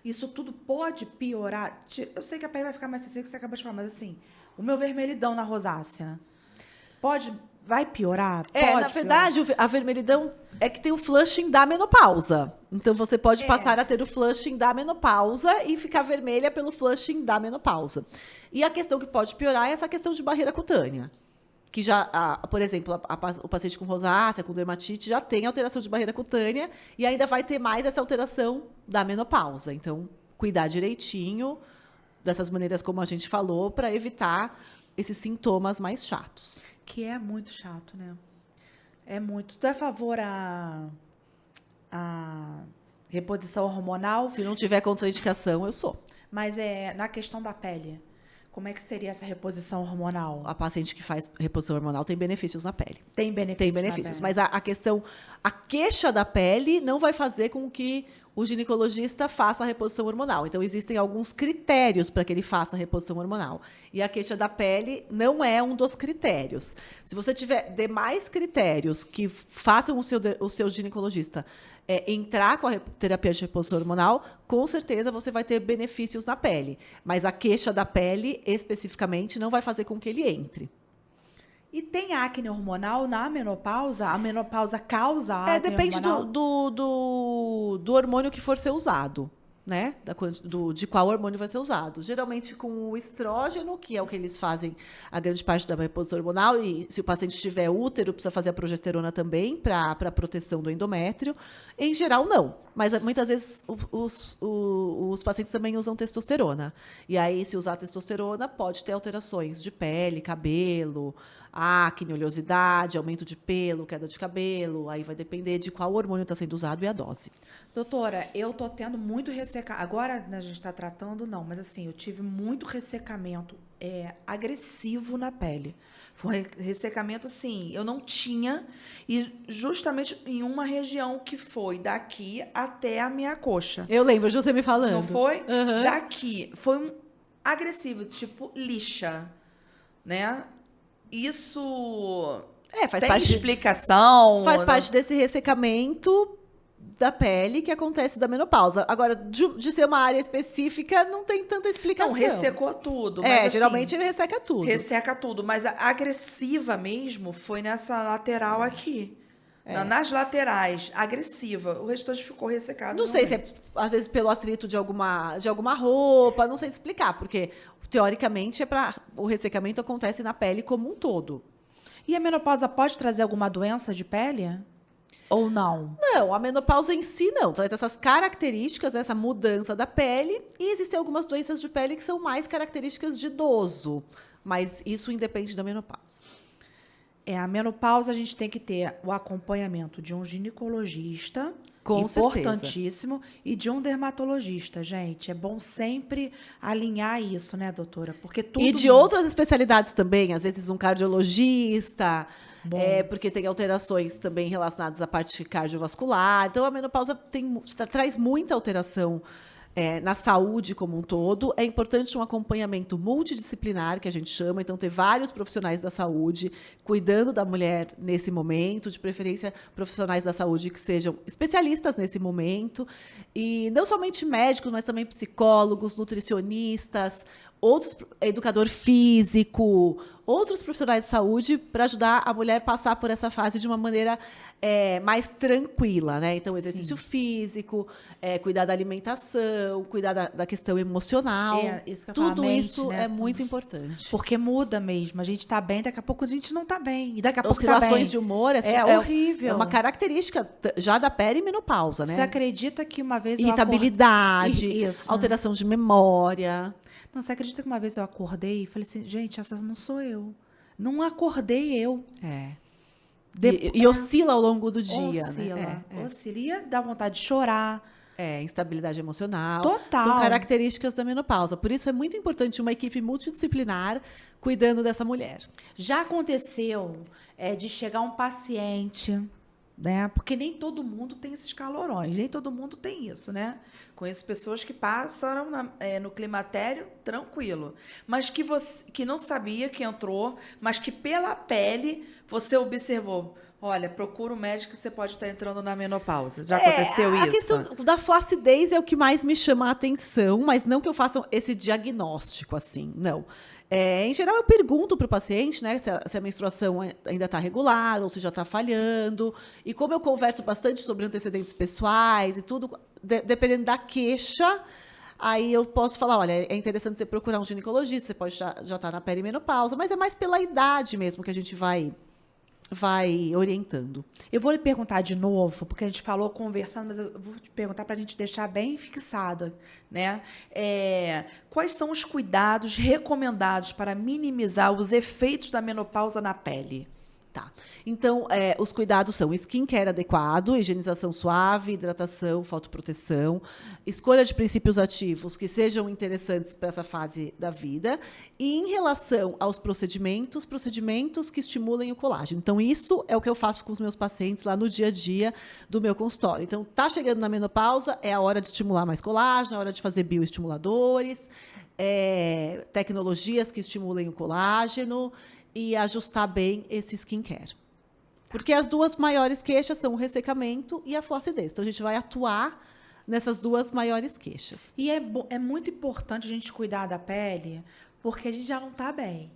isso tudo pode piorar. Eu sei que a pele vai ficar mais sensível, que você acabou de falar, mas assim, o meu vermelhidão na rosácea vai piorar? Na verdade, a vermelhidão é que tem o flushing da menopausa. Então, você pode passar a ter o flushing da menopausa e ficar vermelha pelo flushing da menopausa. E a questão que pode piorar é essa questão de barreira cutânea. Que por exemplo, o paciente com rosácea, com dermatite, já tem alteração de barreira cutânea e ainda vai ter mais essa alteração da menopausa. Então, cuidar direitinho dessas maneiras como a gente falou, para evitar esses sintomas mais chatos. Que é muito chato, né? É muito. Tu é a favor a reposição hormonal? Se não tiver contraindicação, eu sou. Mas na questão da pele, como é que seria essa reposição hormonal? A paciente que faz reposição hormonal tem benefícios na pele. Tem benefícios. Tem benefícios. Mas a queixa da pele não vai fazer com que o ginecologista faça a reposição hormonal. Então, existem alguns critérios para que ele faça a reposição hormonal. E a queixa da pele não é um dos critérios. Se você tiver demais critérios que façam o seu ginecologista entrar com a terapia de reposição hormonal, com certeza você vai ter benefícios na pele. Mas a queixa da pele, especificamente, não vai fazer com que ele entre. E tem acne hormonal na menopausa? A menopausa causa acne depende hormonal? do hormônio que for ser usado, né? De qual hormônio vai ser usado. Geralmente com o estrógeno, que é o que eles fazem a grande parte da reposição hormonal, e se o paciente tiver útero, precisa fazer a progesterona também para a proteção do endométrio. Em geral, não. Mas muitas vezes os pacientes também usam testosterona. E aí, se usar testosterona, pode ter alterações de pele, cabelo, acne, oleosidade, aumento de pelo, queda de cabelo. Aí vai depender de qual hormônio está sendo usado e a dose. Doutora, eu tô tendo muito ressecamento. Agora, né, a gente está tratando, não, mas assim, eu tive muito ressecamento agressivo na pele. Foi um ressecamento, assim, eu não tinha, e justamente em uma região que foi daqui até a minha coxa. Eu lembro de você me falando. Não foi? Uhum. Daqui. Foi um agressivo, tipo lixa, né? Isso faz tem parte explicação. Faz parte desse ressecamento da pele que acontece da menopausa. Agora, de ser uma área específica, não tem tanta explicação. Não, ressecou tudo. Mas, assim, geralmente ele resseca tudo. Resseca tudo, mas a agressiva mesmo foi nessa lateral aqui. Nas laterais, agressiva. O restante ficou ressecado. Não sei se às vezes, pelo atrito de alguma roupa, não sei explicar, porque, teoricamente, o ressecamento acontece na pele como um todo. E a menopausa pode trazer alguma doença de pele? Ou não? Não, a menopausa em si não. Traz essas características, essa mudança da pele. E existem algumas doenças de pele que são mais características de idoso. Mas isso independe da menopausa. A menopausa a gente tem que ter o acompanhamento de um ginecologista, Com importantíssimo, e de um dermatologista, gente. É bom sempre alinhar isso, né, doutora? Porque tudo... E de outras especialidades também, às vezes um cardiologista, porque tem alterações também relacionadas à parte cardiovascular. Então, a menopausa traz muita alteração na saúde como um todo. É importante um acompanhamento multidisciplinar, que a gente chama, então ter vários profissionais da saúde cuidando da mulher nesse momento, de preferência profissionais da saúde que sejam especialistas nesse momento, e não somente médicos, mas também psicólogos, nutricionistas, educador físico, outros profissionais de saúde para ajudar a mulher a passar por essa fase de uma maneira mais tranquila, né? Então, exercício físico, cuidar da alimentação, cuidar da questão emocional. Isso que eu tudo falo, isso né? é muito importante. Porque muda mesmo. A gente está bem, daqui a pouco a gente não está bem. E daqui a pouco Oscilações tá bem. de humor É horrível. É uma característica já da perimenopausa, né? Você acredita que uma vez irritabilidade, Isso, alteração de memória. Não, você acredita que uma vez eu acordei e falei assim, gente, essa não sou eu. Não acordei eu. E oscila ao longo do dia. Oscila, né? oscila. Ia dar vontade de chorar. Instabilidade emocional. Total. São características da menopausa. Por isso é muito importante uma equipe multidisciplinar cuidando dessa mulher. Já aconteceu de chegar um paciente, né? Porque nem todo mundo tem esses calorões, nem todo mundo tem isso, né? Conheço pessoas que passaram no climatério tranquilo, mas que não sabia que entrou, mas que pela pele você observou. Olha, procura um médico que você pode estar entrando na menopausa. Já aconteceu isso? A questão da flacidez é o que mais me chama a atenção, mas não que eu faça esse diagnóstico assim, não. Em geral, eu pergunto para o paciente, né, se a menstruação ainda está regular ou se já está falhando. E como eu converso bastante sobre antecedentes pessoais e tudo, dependendo da queixa, aí eu posso falar, olha, é interessante você procurar um ginecologista, você pode já estar na perimenopausa, mas é mais pela idade mesmo que a gente vai orientando. Eu vou lhe perguntar de novo, porque a gente falou conversando, mas eu vou te perguntar para a gente deixar bem fixado, né? Quais são os cuidados recomendados para minimizar os efeitos da menopausa na pele? Tá. Então, os cuidados são skincare adequado, higienização suave, hidratação, fotoproteção, escolha de princípios ativos que sejam interessantes para essa fase da vida. E em relação aos procedimentos que estimulem o colágeno. Então, isso é o que eu faço com os meus pacientes lá no dia a dia do meu consultório. Então, tá chegando na menopausa, é a hora de estimular mais colágeno, é a hora de fazer bioestimuladores, tecnologias que estimulem o colágeno, e ajustar bem esse skincare. Porque as duas maiores queixas são o ressecamento e a flacidez. Então, a gente vai atuar nessas duas maiores queixas. E é muito importante a gente cuidar da pele, porque a gente já não está bem.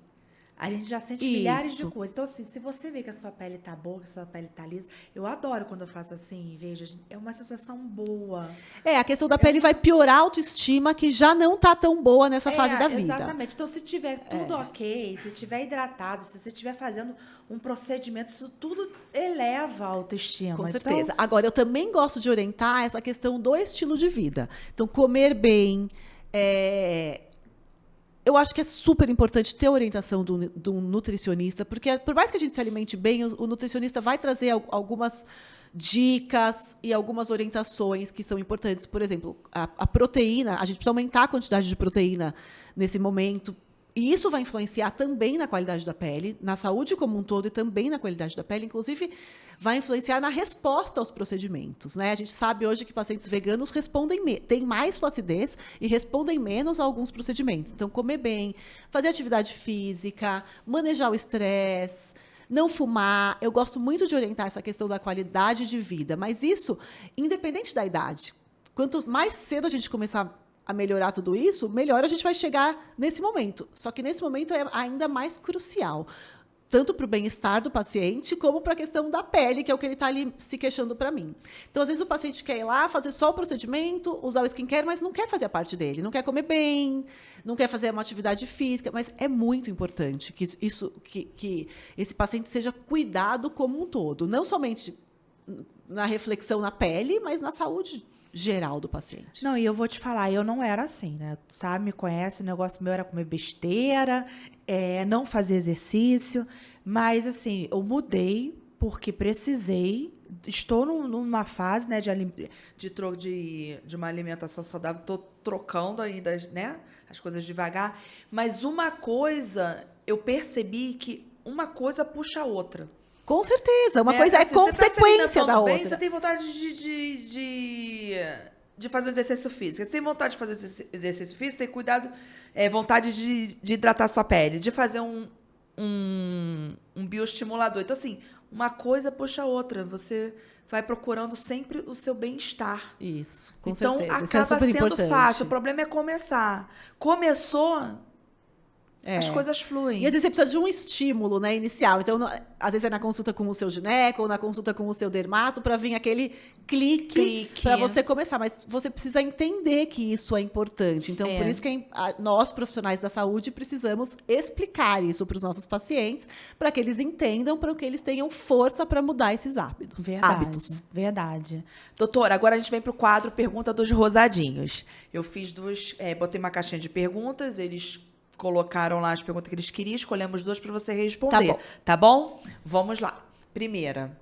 A gente já sente milhares de coisas. Então, assim, se você vê que a sua pele está boa, que a sua pele está lisa, eu adoro quando eu faço assim, veja, é uma sensação boa. A questão da pele vai piorar a autoestima, que já não está tão boa nessa fase da vida. Exatamente. Então, se tiver tudo ok, se estiver hidratado, se você estiver fazendo um procedimento, isso tudo eleva a autoestima. Com certeza. Então, agora, eu também gosto de orientar essa questão do estilo de vida. Então, comer bem, eu acho que é super importante ter a orientação de um nutricionista, porque por mais que a gente se alimente bem, o nutricionista vai trazer algumas dicas e algumas orientações que são importantes. Por exemplo, a proteína, a gente precisa aumentar a quantidade de proteína nesse momento. E isso vai influenciar também na qualidade da pele, na saúde como um todo e também na qualidade da pele. Inclusive, vai influenciar na resposta aos procedimentos, né? A gente sabe hoje que pacientes veganos têm mais flacidez e respondem menos a alguns procedimentos. Então, comer bem, fazer atividade física, manejar o estresse, não fumar. Eu gosto muito de orientar essa questão da qualidade de vida, mas isso independente da idade. Quanto mais cedo a gente começar a melhorar tudo isso, melhor a gente vai chegar nesse momento. Só que nesse momento é ainda mais crucial, tanto para o bem-estar do paciente, como para a questão da pele, que é o que ele está ali se queixando para mim. Então, às vezes, o paciente quer ir lá, fazer só o procedimento, usar o skincare, mas não quer fazer a parte dele, não quer comer bem, não quer fazer uma atividade física, mas é muito importante que esse paciente seja cuidado como um todo, não somente na reflexão na pele, mas na saúde geral do paciente. Não, e eu vou te falar, eu não era assim, né? Sabe, me conhece, o negócio meu era comer besteira, não fazer exercício, mas assim, eu mudei porque precisei, estou numa fase, né, de uma alimentação saudável, estou trocando ainda, né, as coisas devagar, mas uma coisa, eu percebi que uma coisa puxa a outra. Com certeza, uma coisa assim, é consequência da outra. Você tem vontade de fazer um exercício físico. Você tem vontade de fazer exercício físico, tem cuidado, vontade de hidratar sua pele, de fazer um bioestimulador. Então, assim, uma coisa puxa a outra. Você vai procurando sempre o seu bem-estar. Isso, com então, certeza. acaba Isso é super sendo importante. fácil. O problema é começar. Começou... As coisas fluem. E às vezes você precisa de um estímulo, né, inicial. Então, às vezes é na consulta com o seu gineco ou na consulta com o seu dermato para vir aquele clique para você começar. Mas você precisa entender que isso é importante. Então, por isso que nós, profissionais da saúde, precisamos explicar isso para os nossos pacientes, para que eles entendam, para que eles tenham força para mudar esses hábitos. Verdade. Doutora, agora a gente vem para o quadro Pergunta dos Rosadinhos. Eu fiz botei uma caixinha de perguntas, eles colocaram lá as perguntas que eles queriam, escolhemos 2 para você responder. Tá bom? Vamos lá. Primeira.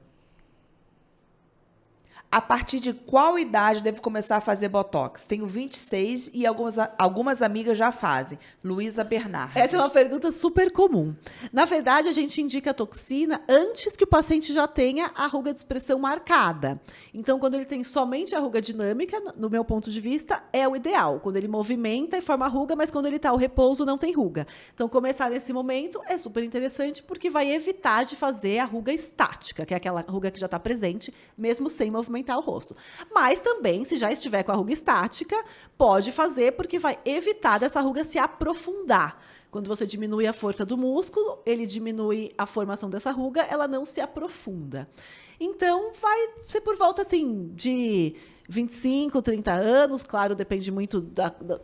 A partir de qual idade devo começar a fazer Botox? Tenho 26 e algumas amigas já fazem. Luísa Bernardes. Essa é uma pergunta super comum. Na verdade, a gente indica a toxina antes que o paciente já tenha a ruga de expressão marcada. Então, quando ele tem somente a ruga dinâmica, no meu ponto de vista, é o ideal. Quando ele movimenta e forma a ruga, mas quando ele está ao repouso, não tem ruga. Então, começar nesse momento é super interessante porque vai evitar de fazer a ruga estática, que é aquela ruga que já está presente, mesmo sem movimentar o rosto. Mas também, se já estiver com a ruga estática, pode fazer porque vai evitar dessa ruga se aprofundar. Quando você diminui a força do músculo, ele diminui a formação dessa ruga, ela não se aprofunda. Então, vai ser por volta, assim, de 25, 30 anos, claro, depende muito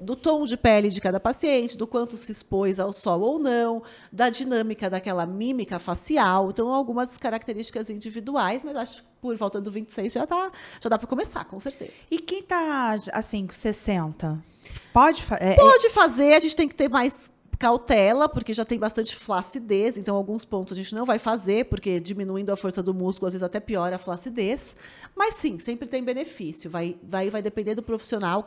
do tom de pele de cada paciente, do quanto se expôs ao sol ou não, da dinâmica daquela mímica facial. Então, algumas características individuais, mas acho que por volta do 26 já dá para começar, com certeza. E quem tá, assim, com 60? Pode fazer, a gente tem que ter mais cautela, porque já tem bastante flacidez, então alguns pontos a gente não vai fazer, porque diminuindo a força do músculo, às vezes até piora a flacidez, mas sim, sempre tem benefício, vai depender do profissional,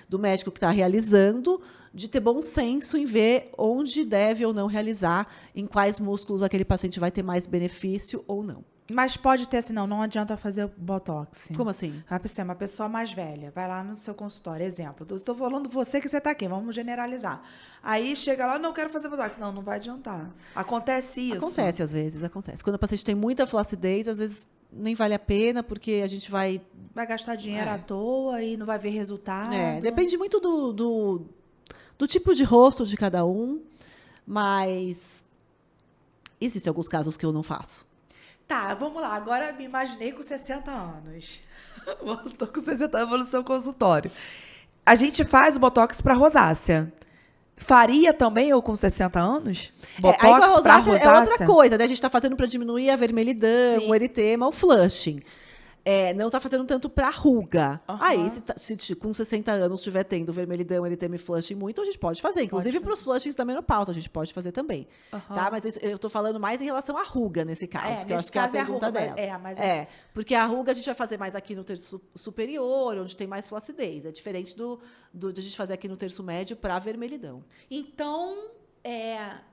do médico que está realizando, de ter bom senso em ver onde deve ou não realizar, em quais músculos aquele paciente vai ter mais benefício ou não. Mas pode ter assim, não adianta fazer Botox. Como assim? Vai ser uma pessoa mais velha, vai lá no seu consultório, exemplo. Estou falando você que você está aqui, vamos generalizar. Aí chega lá, não quero fazer Botox. Não vai adiantar. Acontece isso? Acontece, às vezes, acontece. Quando o paciente tem muita flacidez, às vezes nem vale a pena, porque a gente vai gastar dinheiro à toa e não vai ver resultado. Depende muito do tipo de rosto de cada um, mas existem alguns casos que eu não faço. Tá, vamos lá. Agora me imaginei com 60 anos. Estou com 60 anos no seu consultório. A gente faz o Botox para rosácea. Faria também eu com 60 anos? Botox para rosácea é outra coisa, né? A gente está fazendo para diminuir a vermelhidão, o eritema, o flushing. Não está fazendo tanto para ruga. Uhum. Aí, se com 60 anos estiver tendo vermelhidão, eritema e flushing muito, a gente pode fazer. Inclusive para os flushings da menopausa, a gente pode fazer também. Uhum. Tá? Mas eu estou falando mais em relação à ruga nesse caso, que eu acho que é a pergunta dela. Porque a ruga a gente vai fazer mais aqui no terço superior, onde tem mais flacidez. É diferente de a gente fazer aqui no terço médio para vermelhidão. Então,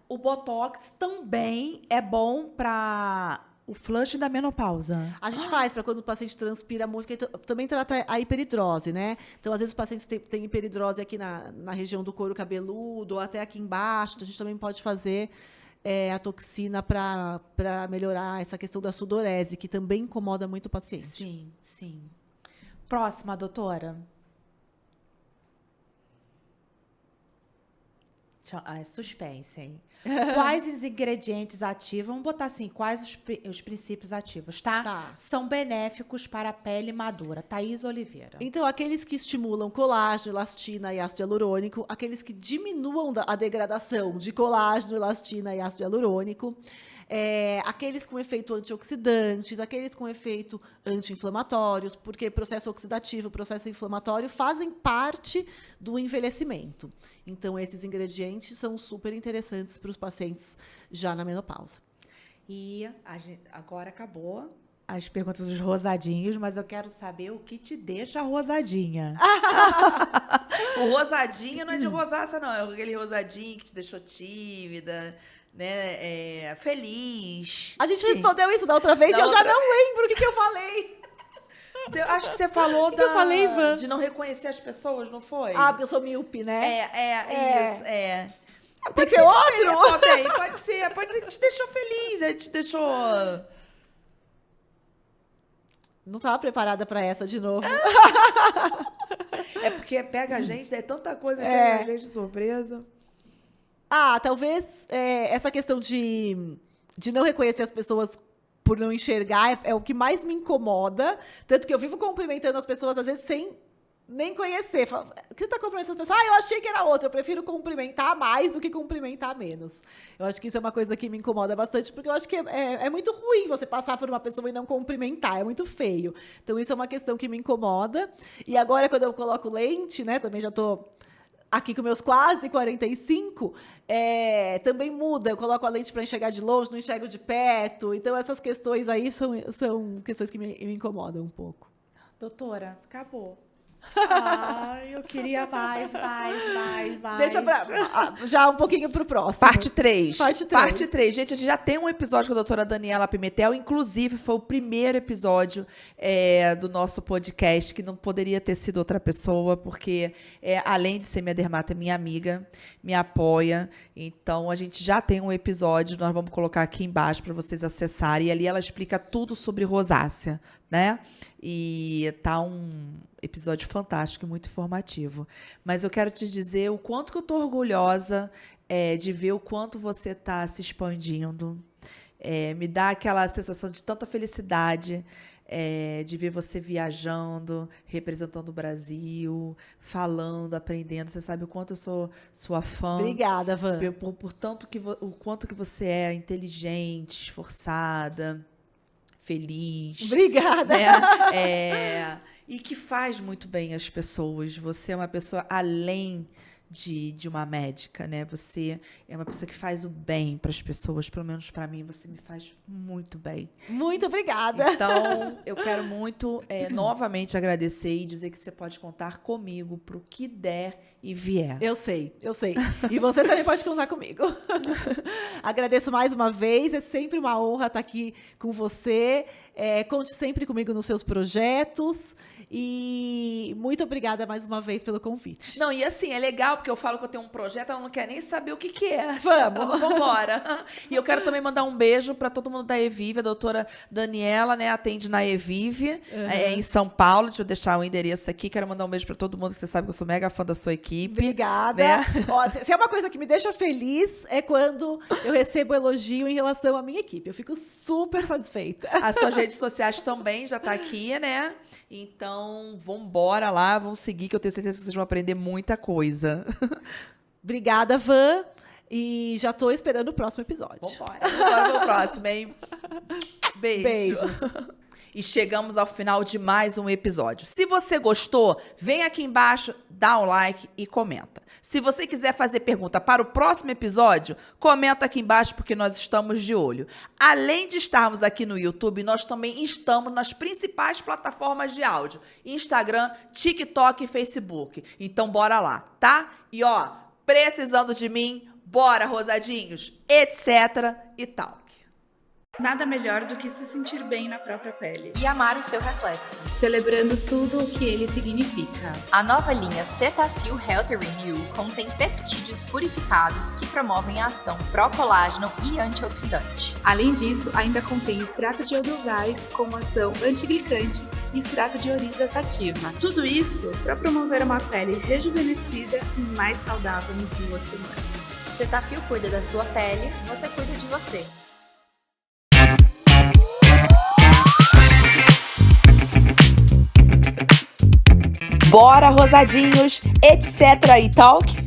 o Botox também é bom para o flush da menopausa. A gente faz para quando o paciente transpira muito, porque também trata a hiperidrose, né? Então, às vezes, os pacientes têm hiperidrose aqui na região do couro cabeludo, ou até aqui embaixo. Então, a gente também pode fazer a toxina para melhorar essa questão da sudorese, que também incomoda muito o paciente. Sim. Próxima, doutora. Suspense, hein? Quais os ingredientes ativos, vamos botar assim, quais os princípios ativos, tá? São benéficos para a pele madura. Thaís Oliveira. Então, aqueles que estimulam colágeno, elastina e ácido hialurônico, aqueles que diminuam a degradação de colágeno, elastina e ácido hialurônico, aqueles com efeito antioxidantes, aqueles com efeito anti-inflamatórios, porque processo oxidativo, processo inflamatório fazem parte do envelhecimento. Então, esses ingredientes são super interessantes para os pacientes já na menopausa. E agora acabou as perguntas dos rosadinhos, mas eu quero saber o que te deixa rosadinha. O rosadinho não é de rosácea, não. É aquele rosadinho que te deixou tímida, né? Feliz. A gente respondeu isso da outra vez e eu já não lembro o que eu falei. Acho que você falou que eu falei, Ivan? De não reconhecer as pessoas, não foi? Ah, porque eu sou míope, né? Isso. Tem que ser outro? Pode ser que te deixou feliz, te deixou... Não estava preparada para essa de novo. É porque pega a gente, tanta coisa que pega a gente de surpresa. Talvez essa questão de não reconhecer as pessoas por não enxergar é o que mais me incomoda. Tanto que eu vivo cumprimentando as pessoas, às vezes, sem nem conhecer. Falo, o que você está cumprimentando as pessoas? Eu achei que era outra. Eu prefiro cumprimentar mais do que cumprimentar menos. Eu acho que isso é uma coisa que me incomoda bastante, porque eu acho que é muito ruim você passar por uma pessoa e não cumprimentar. É muito feio. Então, isso é uma questão que me incomoda. E agora, quando eu coloco lente, né? Também já estou aqui com meus quase 45, também muda. Eu coloco a lente para enxergar de longe, não enxergo de perto. Então, essas questões aí são questões que me incomodam um pouco. Doutora, acabou. Eu queria mais. Deixa já um pouquinho pro próximo. Parte 3. Parte 3. Gente, a gente já tem um episódio com a doutora Daniela Pimentel. Inclusive, foi o primeiro episódio do nosso podcast, que não poderia ter sido outra pessoa, porque, além de ser minha dermata, é minha amiga, me apoia. Então, a gente já tem um episódio, nós vamos colocar aqui embaixo para vocês acessarem. E ali ela explica tudo sobre rosácea, né? E tá um episódio fantástico e muito informativo. Mas eu quero te dizer o quanto que eu tô orgulhosa de ver o quanto você está se expandindo. Me dá aquela sensação de tanta felicidade de ver você viajando, representando o Brasil, falando, aprendendo. Você sabe o quanto eu sou sua fã. Obrigada, Van. O quanto que você é inteligente, esforçada, feliz. Obrigada. Né? E que faz muito bem as pessoas. Você é uma pessoa além de uma médica, né? Você é uma pessoa que faz o bem para as pessoas, pelo menos para mim, você me faz muito bem. Muito obrigada. Então, eu quero muito novamente agradecer e dizer que você pode contar comigo para o que der e vier. Eu sei. E você também pode contar comigo. Agradeço mais uma vez, é sempre uma honra estar aqui com você. Conte sempre comigo nos seus projetos. E muito obrigada mais uma vez pelo convite. Não, e assim, é legal, porque eu falo que eu tenho um projeto, ela não quer nem saber o que é. Vamos embora. E eu quero também mandar um beijo para todo mundo da Evive. A doutora Daniela, né, atende na Evive, em São Paulo. Deixa eu deixar o endereço aqui. Quero mandar um beijo para todo mundo, que você sabe que eu sou mega fã da sua equipe. Obrigada. Né? Ó, se é uma coisa que me deixa feliz, é quando eu recebo elogio em relação à minha equipe. Eu fico super satisfeita. As suas redes sociais também já tá aqui, né? Então, vamos embora lá, vamos seguir, que eu tenho certeza que vocês vão aprender muita coisa. Obrigada, Van. E já estou esperando o próximo episódio. Vamos pro próximo, hein? Beijos. E chegamos ao final de mais um episódio. Se você gostou, vem aqui embaixo, dá um like e comenta. Se você quiser fazer pergunta para o próximo episódio, comenta aqui embaixo, porque nós estamos de olho. Além de estarmos aqui no YouTube, nós também estamos nas principais plataformas de áudio: Instagram, TikTok e Facebook. Então, bora lá, tá? E precisando de mim, bora, rosadinhos, etc. e tal. Nada melhor do que se sentir bem na própria pele. E amar o seu reflexo. Celebrando tudo o que ele significa. A nova linha Cetaphil Healthy Renew contém peptídeos purificados que promovem a ação pró-colágeno e antioxidante. Além disso, ainda contém extrato de Edelweiss com ação antiglicante e extrato de Oryza sativa. Tudo isso para promover uma pele rejuvenescida e mais saudável em 2 semanas. Cetaphil cuida da sua pele, você cuida de você. Bora, rosadinhos, etc. e talk.